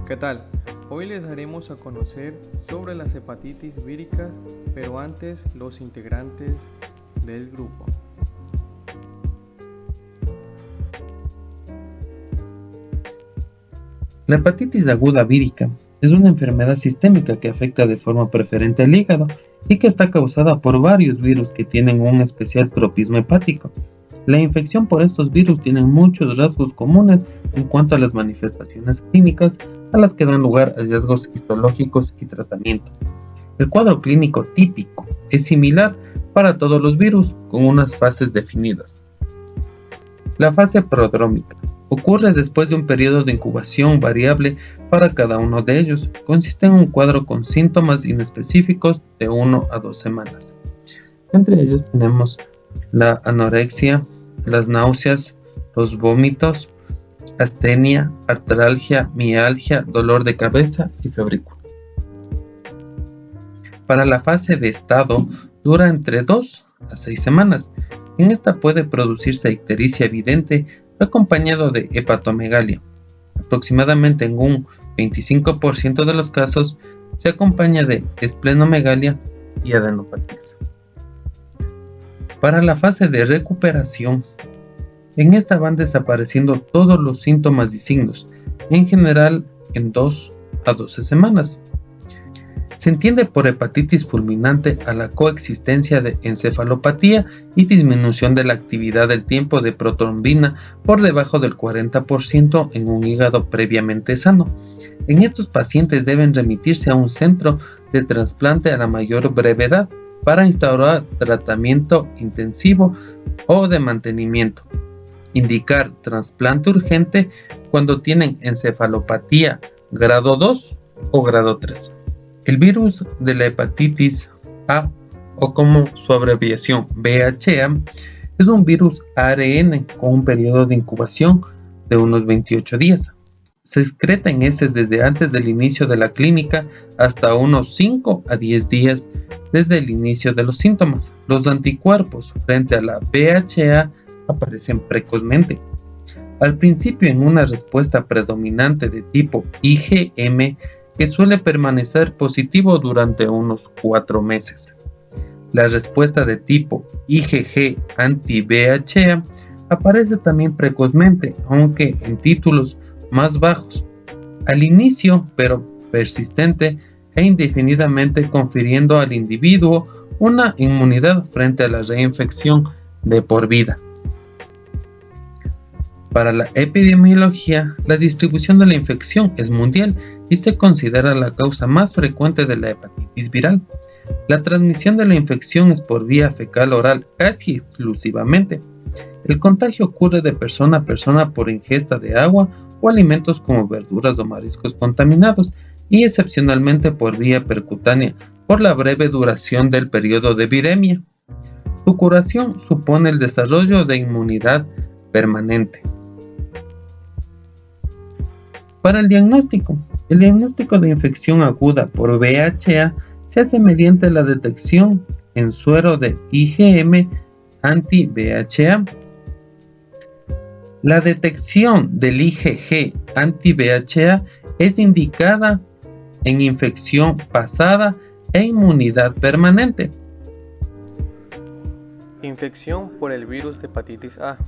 ¿Qué tal? Hoy les daremos a conocer sobre las hepatitis víricas, pero antes los integrantes del grupo. La hepatitis aguda vírica es una enfermedad sistémica que afecta de forma preferente al hígado y que está causada por varios virus que tienen un especial tropismo hepático. La infección por estos virus tiene muchos rasgos comunes en cuanto a las manifestaciones clínicas a las que dan lugar hallazgos histológicos y tratamiento. El cuadro clínico típico es similar para todos los virus con unas fases definidas. La fase prodrómica ocurre después de un periodo de incubación variable para cada uno de ellos. Consiste en un cuadro con síntomas inespecíficos de 1 a 2 semanas. Entre ellos tenemos la anorexia, las náuseas, los vómitos, astenia, artralgia, mialgia, dolor de cabeza y febrícula. Para la fase de estado dura entre 2 a 6 semanas. En esta puede producirse ictericia evidente acompañado de hepatomegalia. Aproximadamente en un 25% de los casos se acompaña de esplenomegalia y adenopatías. Para la fase de recuperación, en esta van desapareciendo todos los síntomas y signos, en general en 2 a 12 semanas. Se entiende por hepatitis fulminante a la coexistencia de encefalopatía y disminución de la actividad del tiempo de protrombina por debajo del 40% en un hígado previamente sano. En estos pacientes deben remitirse a un centro de trasplante a la mayor brevedad para instaurar tratamiento intensivo o de mantenimiento. Indicar trasplante urgente cuando tienen encefalopatía grado 2 o grado 3. El virus de la hepatitis A, o como su abreviación VHA, es un virus ARN con un periodo de incubación de unos 28 días. Se excreta en heces desde antes del inicio de la clínica hasta unos 5 a 10 días desde el inicio de los síntomas. Los anticuerpos frente a la VHA aparecen precozmente. Al principio en una respuesta predominante de tipo IgM que suele permanecer positivo durante unos 4 meses. La respuesta de tipo IgG anti-VHA aparece también precozmente, aunque en títulos más bajos, al inicio, pero persistente e indefinidamente, confiriendo al individuo una inmunidad frente a la reinfección de por vida. Para la epidemiología, la distribución de la infección es mundial y se considera la causa más frecuente de la hepatitis viral. La transmisión de la infección es por vía fecal oral casi exclusivamente. El contagio ocurre de persona a persona por ingesta de agua o alimentos como verduras o mariscos contaminados y excepcionalmente por vía percutánea por la breve duración del periodo de viremia. Su curación supone el desarrollo de inmunidad permanente. Para el diagnóstico de infección aguda por VHA se hace mediante la detección en suero de IgM anti-VHA. La detección del IgG anti-VHA es indicada en infección pasada e inmunidad permanente. Infección por el virus de hepatitis A.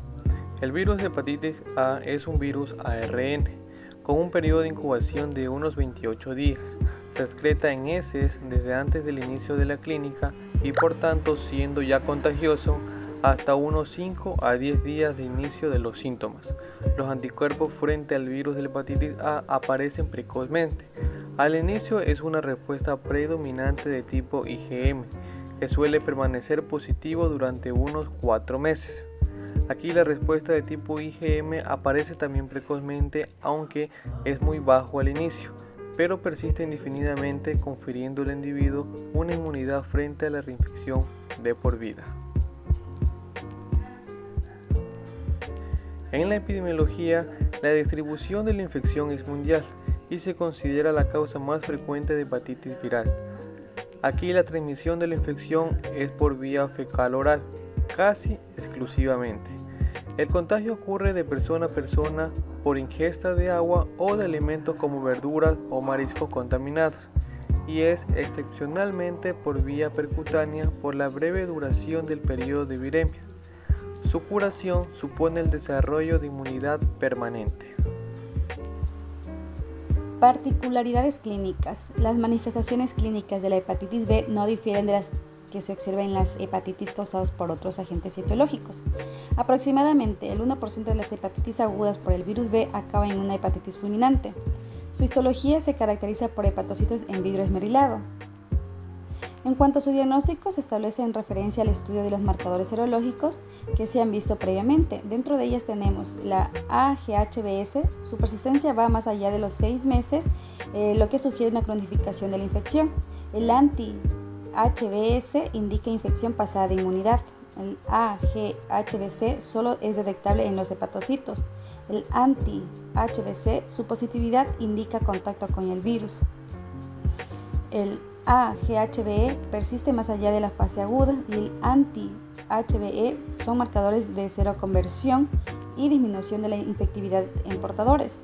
El virus de hepatitis A es un virus ARN con un periodo de incubación de unos 28 días. Se excreta en heces desde antes del inicio de la clínica y por tanto siendo ya contagioso hasta unos 5 a 10 días de inicio de los síntomas. Los anticuerpos frente al virus de la hepatitis A aparecen precozmente. Al inicio es una respuesta predominante de tipo IgM que suele permanecer positivo durante unos 4 meses. Aquí la respuesta de tipo IgM aparece también precozmente, aunque es muy bajo al inicio, pero persiste indefinidamente, confiriendo al individuo una inmunidad frente a la reinfección de por vida. En la epidemiología, la distribución de la infección es mundial y se considera la causa más frecuente de hepatitis viral. Aquí la transmisión de la infección es por vía fecal oral, casi exclusivamente. El contagio ocurre de persona a persona por ingesta de agua o de alimentos como verduras o mariscos contaminados, y es excepcionalmente por vía percutánea por la breve duración del periodo de viremia. Su curación supone el desarrollo de inmunidad permanente. Particularidades clínicas. Las manifestaciones clínicas de la hepatitis B no difieren de las que se observan en las hepatitis causadas por otros agentes etiológicos. Aproximadamente el 1% de las hepatitis agudas por el virus B acaba en una hepatitis fulminante. Su histología se caracteriza por hepatocitos en vidrio esmerilado. En cuanto a su diagnóstico, se establece en referencia al estudio de los marcadores serológicos que se han visto previamente. Dentro de ellas tenemos la AGHBS. Su persistencia va más allá de los 6 meses, lo que sugiere una cronificación de la infección. El anti-HBS indica infección pasada de inmunidad. El AGHBC solo es detectable en los hepatocitos. El anti-HBC, su positividad indica contacto con el virus. El AGHBE persiste más allá de la fase aguda y el anti-HBE son marcadores de seroconversión y disminución de la infectividad en portadores.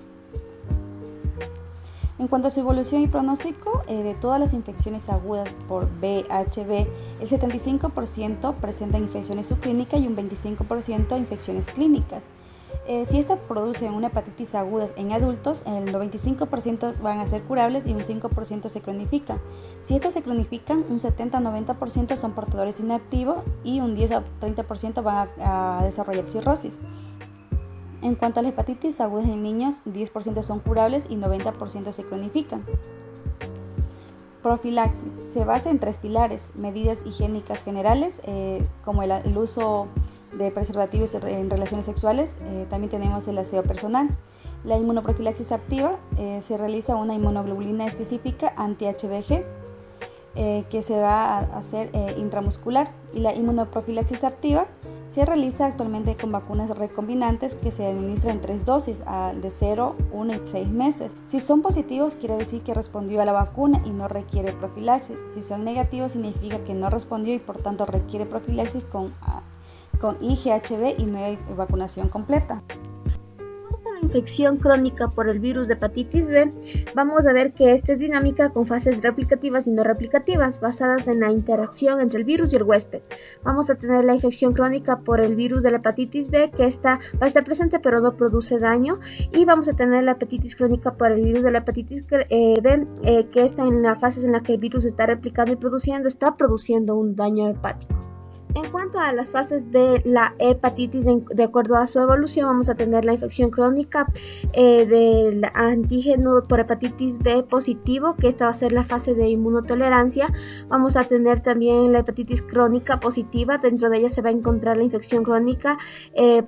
En cuanto a su evolución y pronóstico, de todas las infecciones agudas por VHB, el 75% presentan infecciones subclínicas y un 25% infecciones clínicas. Si esta produce una hepatitis aguda en adultos, el 95% van a ser curables y un 5% se cronifican. Si estas se cronifican, un 70-90% son portadores inactivos y un 10-30% van a desarrollar cirrosis. En cuanto a la hepatitis aguda en niños, 10% son curables y 90% se cronifican. Profilaxis. Se basa en 3 pilares: medidas higiénicas generales, como el uso de preservativos en relaciones sexuales. También tenemos el aseo personal. La inmunoprofilaxis activa, se realiza una inmunoglobulina específica anti-HBG que se va a hacer intramuscular, y la inmunoprofilaxis activa se realiza actualmente con vacunas recombinantes que se administran en 3 dosis de 0, 1 y 6 meses. Si son positivos, quiere decir que respondió a la vacuna y no requiere profilaxis. Si son negativos, significa que no respondió y por tanto requiere profilaxis con IgHV y no hay vacunación completa. Infección crónica por el virus de hepatitis B, vamos a ver que esta es dinámica con fases replicativas y no replicativas, basadas en la interacción entre el virus y el huésped. Vamos a tener la infección crónica por el virus de la hepatitis B, que va a estar presente pero no produce daño, y vamos a tener la hepatitis crónica por el virus de la hepatitis B, que está en las fases en las que el virus está replicando y está produciendo un daño hepático. En cuanto a las fases de la hepatitis, de acuerdo a su evolución, vamos a tener la infección crónica del antígeno por hepatitis B positivo, que esta va a ser la fase de inmunotolerancia. Vamos a tener también la hepatitis crónica positiva. Dentro de ella se va a encontrar la infección crónica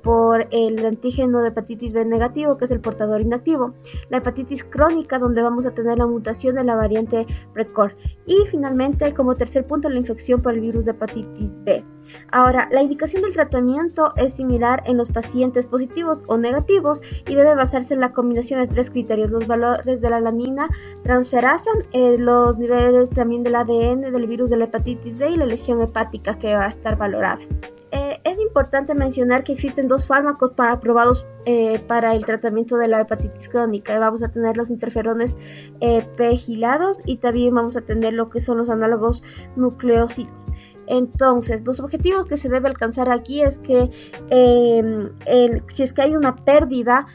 por el antígeno de hepatitis B negativo, que es el portador inactivo. La hepatitis crónica, donde vamos a tener la mutación de la variante PRECOR. Y finalmente, como tercer punto, la infección por el virus de hepatitis B. Ahora, la indicación del tratamiento es similar en los pacientes positivos o negativos y debe basarse en la combinación de 3 criterios: los valores de la alanina transferasa, los niveles también del ADN del virus de la hepatitis B y la lesión hepática que va a estar valorada. Es importante mencionar que existen 2 fármacos aprobados para el tratamiento de la hepatitis crónica. Vamos a tener los interferones pegilados y también vamos a tener lo que son los análogos nucleósidos. Entonces, los objetivos que se debe alcanzar aquí es que si es que hay una pérdida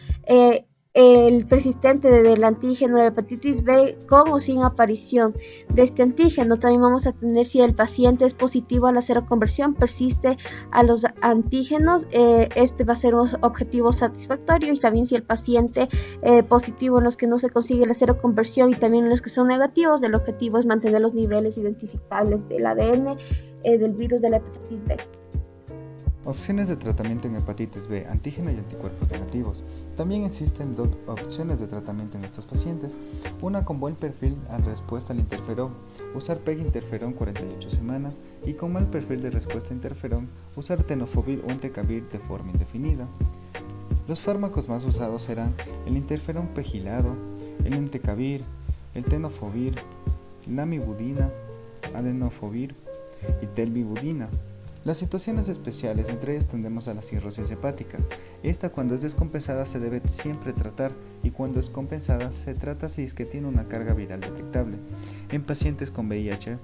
el persistente del antígeno de hepatitis B con o sin aparición de este antígeno. También vamos a tener si el paciente es positivo a la seroconversión, persiste a los antígenos, este va a ser un objetivo satisfactorio. Y también si el paciente positivo en los que no se consigue la seroconversión y también en los que son negativos, el objetivo es mantener los niveles identificables del ADN del virus de la hepatitis B. Opciones de tratamiento en hepatitis B, antígeno y anticuerpos negativos. También existen 2 opciones de tratamiento en estos pacientes. Una con buen perfil en respuesta al interferón, usar PEG interferón 48 semanas, y con mal perfil de respuesta a interferón, usar tenofovir o entecavir de forma indefinida. Los fármacos más usados serán el interferón pegilado, el entecavir, el tenofovir, lamivudina, adenofovir y telvibudina. Las situaciones especiales, entre ellas tendemos a las cirrosis hepáticas. Esta, cuando es descompensada, se debe siempre tratar, y cuando es compensada se trata si es que tiene una carga viral detectable. En pacientes con VIH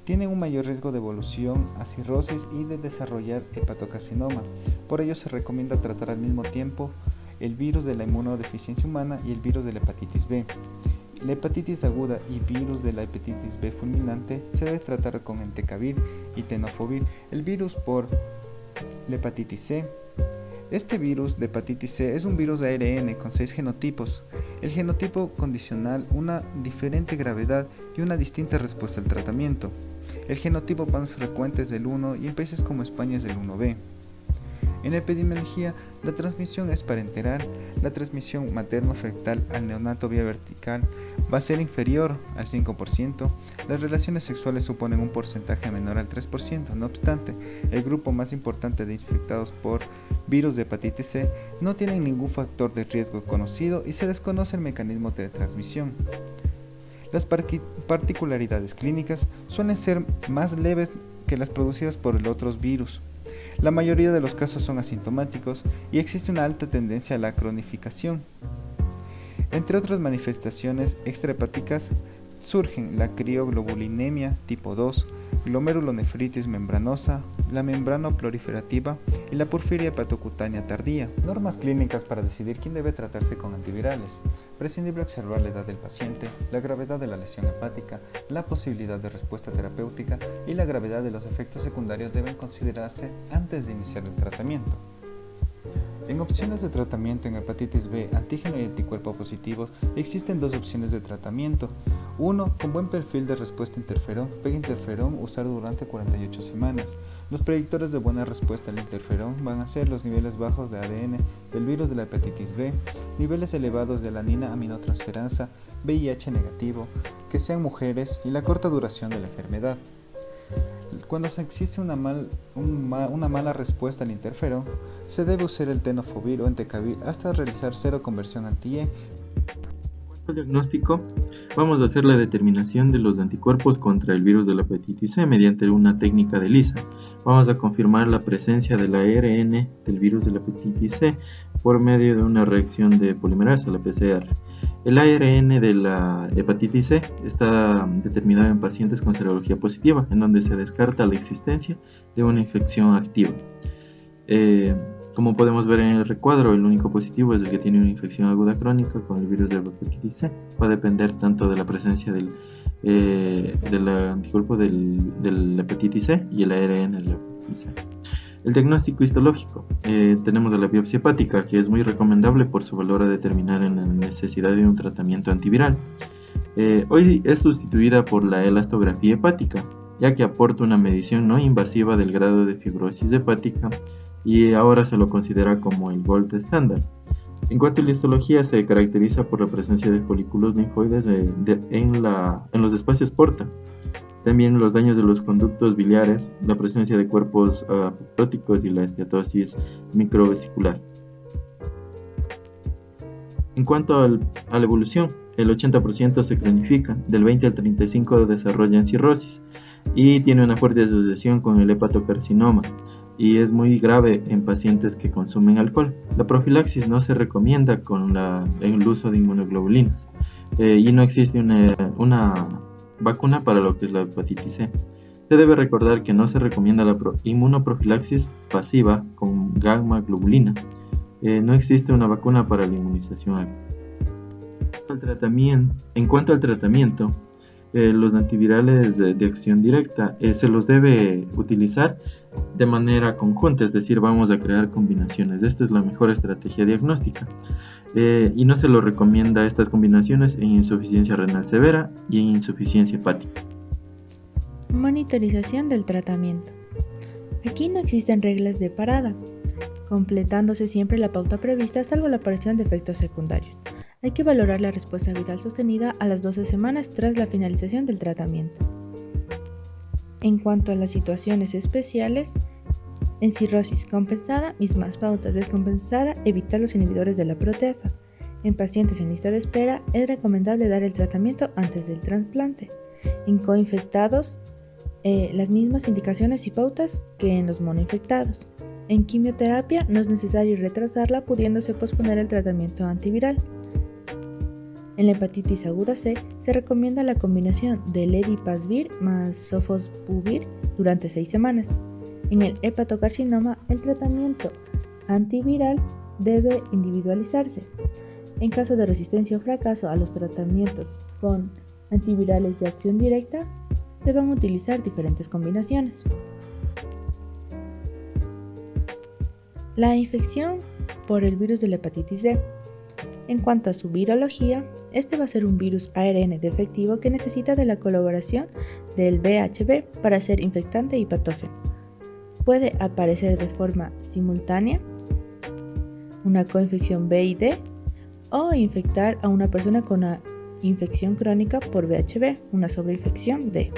tienen un mayor riesgo de evolución a cirrosis y de desarrollar hepatocarcinoma. Por ello se recomienda tratar al mismo tiempo el virus de la inmunodeficiencia humana y el virus de la hepatitis B. La hepatitis aguda y virus de la hepatitis B fulminante se debe tratar con entecavir y tenofovir. El virus por la hepatitis C. Este virus de hepatitis C es un virus de ARN con 6 genotipos. El genotipo condicional, una diferente gravedad y una distinta respuesta al tratamiento. El genotipo más frecuente es el 1 y en países como España es el 1B. En epidemiología, la transmisión es parenteral. La transmisión materno-fetal al neonato vía vertical va a ser inferior al 5%. Las relaciones sexuales suponen un porcentaje menor al 3%. No obstante, el grupo más importante de infectados por virus de hepatitis C no tienen ningún factor de riesgo conocido y se desconoce el mecanismo de transmisión. Las particularidades clínicas suelen ser más leves que las producidas por el otros virus. La mayoría de los casos son asintomáticos y existe una alta tendencia a la cronificación. Entre otras manifestaciones extrahepáticas surgen la crioglobulinemia tipo 2, glomerulonefritis membranosa, la membrana proliferativa y la porfiria hepatocutánea tardía. Normas clínicas para decidir quién debe tratarse con antivirales. Prescindible observar la edad del paciente, la gravedad de la lesión hepática, la posibilidad de respuesta terapéutica y la gravedad de los efectos secundarios deben considerarse antes de iniciar el tratamiento. En opciones de tratamiento en hepatitis B, antígeno y anticuerpo positivos, existen dos opciones de tratamiento. Uno, con buen perfil de respuesta interferón, peginterferón, usar durante 48 semanas. Los predictores de buena respuesta al interferón van a ser los niveles bajos de ADN del virus de la hepatitis B, niveles elevados de alanina aminotransferasa, VIH negativo, que sean mujeres y la corta duración de la enfermedad. Cuando existe una mala respuesta al interferón, se debe usar el tenofovir o entecavir hasta realizar seroconversión anti-E. El diagnóstico, vamos a hacer la determinación de los anticuerpos contra el virus de la hepatitis C mediante una técnica de ELISA. Vamos a confirmar la presencia del ARN del virus de la hepatitis C por medio de una reacción de polimerasa, la PCR. El ARN de la hepatitis C está determinado en pacientes con serología positiva, en donde se descarta la existencia de una infección activa. Como podemos ver en el recuadro, el único positivo es el que tiene una infección aguda crónica con el virus de la hepatitis C. Va a depender tanto de la presencia del anticuerpo de la hepatitis C y el ARN de la hepatitis C. El diagnóstico histológico. Tenemos la biopsia hepática, que es muy recomendable por su valor a determinar en la necesidad de un tratamiento antiviral. Hoy es sustituida por la elastografía hepática, ya que aporta una medición no invasiva del grado de fibrosis hepática y ahora se lo considera como el gold estándar. En cuanto a la histología, se caracteriza por la presencia de folículos linfoides en los espacios porta. También los daños de los conductos biliares, la presencia de cuerpos apoptóticos y la esteatosis microvesicular. En cuanto a la evolución, el 80% se cronifica, del 20 al 35% desarrollan cirrosis y tiene una fuerte asociación con el hepatocarcinoma y es muy grave en pacientes que consumen alcohol. La profilaxis no se recomienda con el uso de inmunoglobulinas y no existe una vacuna para lo que es la hepatitis C. Se debe recordar que no se recomienda la inmunoprofilaxis pasiva con gamma globulina. No existe una vacuna para la inmunización. En cuanto al tratamiento, los antivirales de acción directa se los debe utilizar de manera conjunta, es decir, vamos a crear combinaciones. Esta es la mejor estrategia diagnóstica y no se lo recomienda estas combinaciones en insuficiencia renal severa y en insuficiencia hepática. Monitorización del tratamiento. Aquí no existen reglas de parada, completándose siempre la pauta prevista salvo la aparición de efectos secundarios. Hay que valorar la respuesta viral sostenida a las 12 semanas tras la finalización del tratamiento. En cuanto a las situaciones especiales, en cirrosis compensada, mismas pautas. Descompensada, evitar los inhibidores de la proteasa. En pacientes en lista de espera, es recomendable dar el tratamiento antes del trasplante. En coinfectados, las mismas indicaciones y pautas que en los monoinfectados. En quimioterapia no es necesario retrasarla, pudiéndose posponer el tratamiento antiviral. En la hepatitis aguda C se recomienda la combinación de ledipasvir más sofosbuvir durante 6 semanas. En el hepatocarcinoma, el tratamiento antiviral debe individualizarse. En caso de resistencia o fracaso a los tratamientos con antivirales de acción directa, se van a utilizar diferentes combinaciones. La infección por el virus de la hepatitis C. En cuanto a su virología, este va a ser un virus ARN defectivo que necesita de la colaboración del VHB para ser infectante y patógeno. Puede aparecer de forma simultánea, una coinfección B y D, o infectar a una persona con una infección crónica por VHB, una sobreinfección D.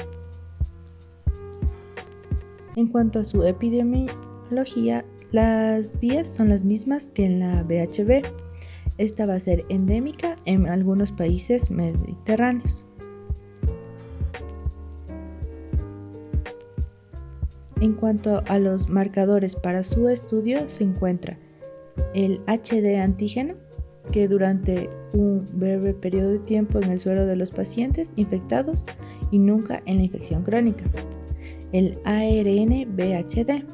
En cuanto a su epidemiología, las vías son las mismas que en la VHB. Esta va a ser endémica en algunos países mediterráneos. En cuanto a los marcadores para su estudio, se encuentra el HD antígeno, que durante un breve periodo de tiempo en el suero de los pacientes infectados y nunca en la infección crónica. El ARN VHD,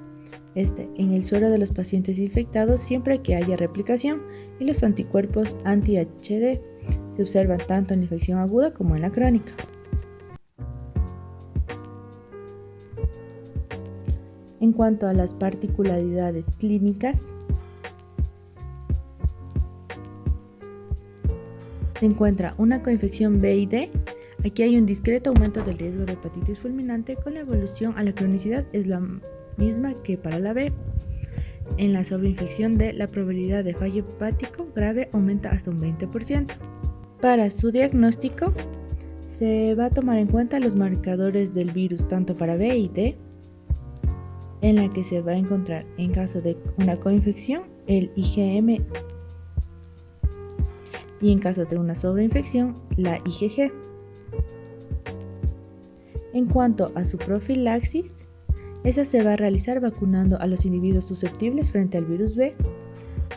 en el suero de los pacientes infectados siempre que haya replicación, y los anticuerpos anti-HD se observan tanto en la infección aguda como en la crónica. En cuanto a las particularidades clínicas, se encuentra una coinfección B y D. Aquí hay un discreto aumento del riesgo de hepatitis fulminante, con la evolución a la cronicidad es la misma que para la B. En la sobreinfección D, la probabilidad de fallo hepático grave aumenta hasta un 20%. Para su diagnóstico, se va a tomar en cuenta los marcadores del virus tanto para B y D, en la que se va a encontrar, en caso de una coinfección, el IgM, y en caso de una sobreinfección, la IgG. En cuanto a su profilaxis, esa se va a realizar vacunando a los individuos susceptibles frente al virus B,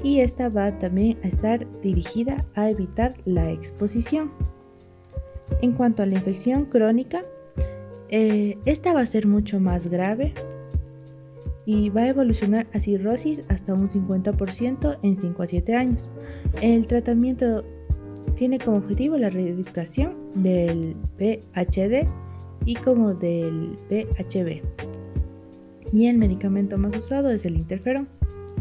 y esta va también a estar dirigida a evitar la exposición. En cuanto a la infección crónica, esta va a ser mucho más grave y va a evolucionar a cirrosis hasta un 50% en 5 a 7 años. El tratamiento tiene como objetivo la reeducación del VHD y como del VHB. Y el medicamento más usado es el interferón.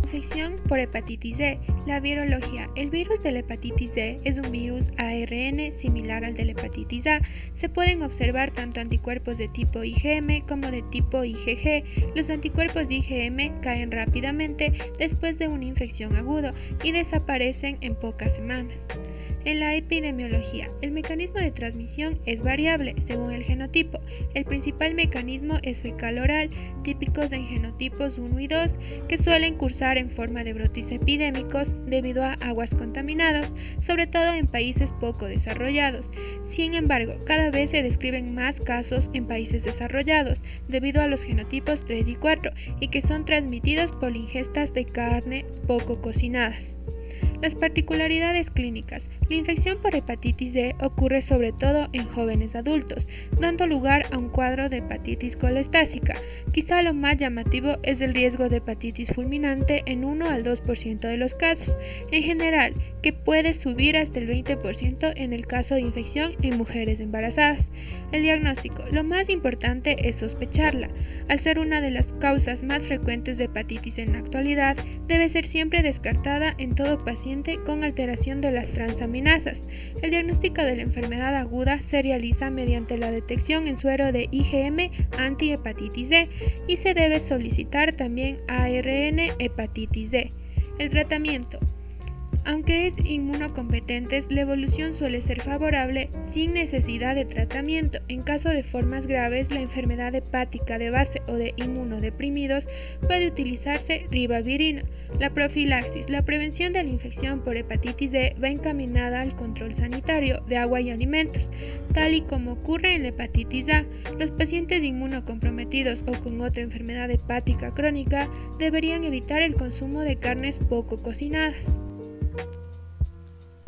Infección por hepatitis C. La virología. El virus de la hepatitis C es un virus ARN similar al de la hepatitis A. Se pueden observar tanto anticuerpos de tipo IgM como de tipo IgG. Los anticuerpos de IgM caen rápidamente después de una infección aguda y desaparecen en pocas semanas. En la epidemiología, el mecanismo de transmisión es variable según el genotipo. El principal mecanismo es fecal-oral, típicos en genotipos 1 y 2, que suelen cursar en forma de brotes epidémicos debido a aguas contaminadas, sobre todo en países poco desarrollados. Sin embargo, cada vez se describen más casos en países desarrollados debido a los genotipos 3 y 4 y que son transmitidos por ingestas de carnes poco cocinadas. Las particularidades clínicas. La infección por hepatitis C ocurre sobre todo en jóvenes adultos, dando lugar a un cuadro de hepatitis colestásica. Quizá lo más llamativo es el riesgo de hepatitis fulminante en 1 al 2% de los casos, en general, que puede subir hasta el 20% en el caso de infección en mujeres embarazadas. El diagnóstico. Lo más importante es sospecharla. Al ser una de las causas más frecuentes de hepatitis en la actualidad, debe ser siempre descartada en todo paciente con alteración de las transaminasas. El diagnóstico de la enfermedad aguda se realiza mediante la detección en suero de IgM anti-hepatitis C y se debe solicitar también ARN hepatitis C. El tratamiento. Aunque es inmunocompetentes, la evolución suele ser favorable sin necesidad de tratamiento. En caso de formas graves, la enfermedad hepática de base o de inmunodeprimidos puede utilizarse ribavirina. La profilaxis. La prevención de la infección por hepatitis D va encaminada al control sanitario de agua y alimentos, tal y como ocurre en la hepatitis A. Los pacientes inmunocomprometidos o con otra enfermedad hepática crónica deberían evitar el consumo de carnes poco cocinadas.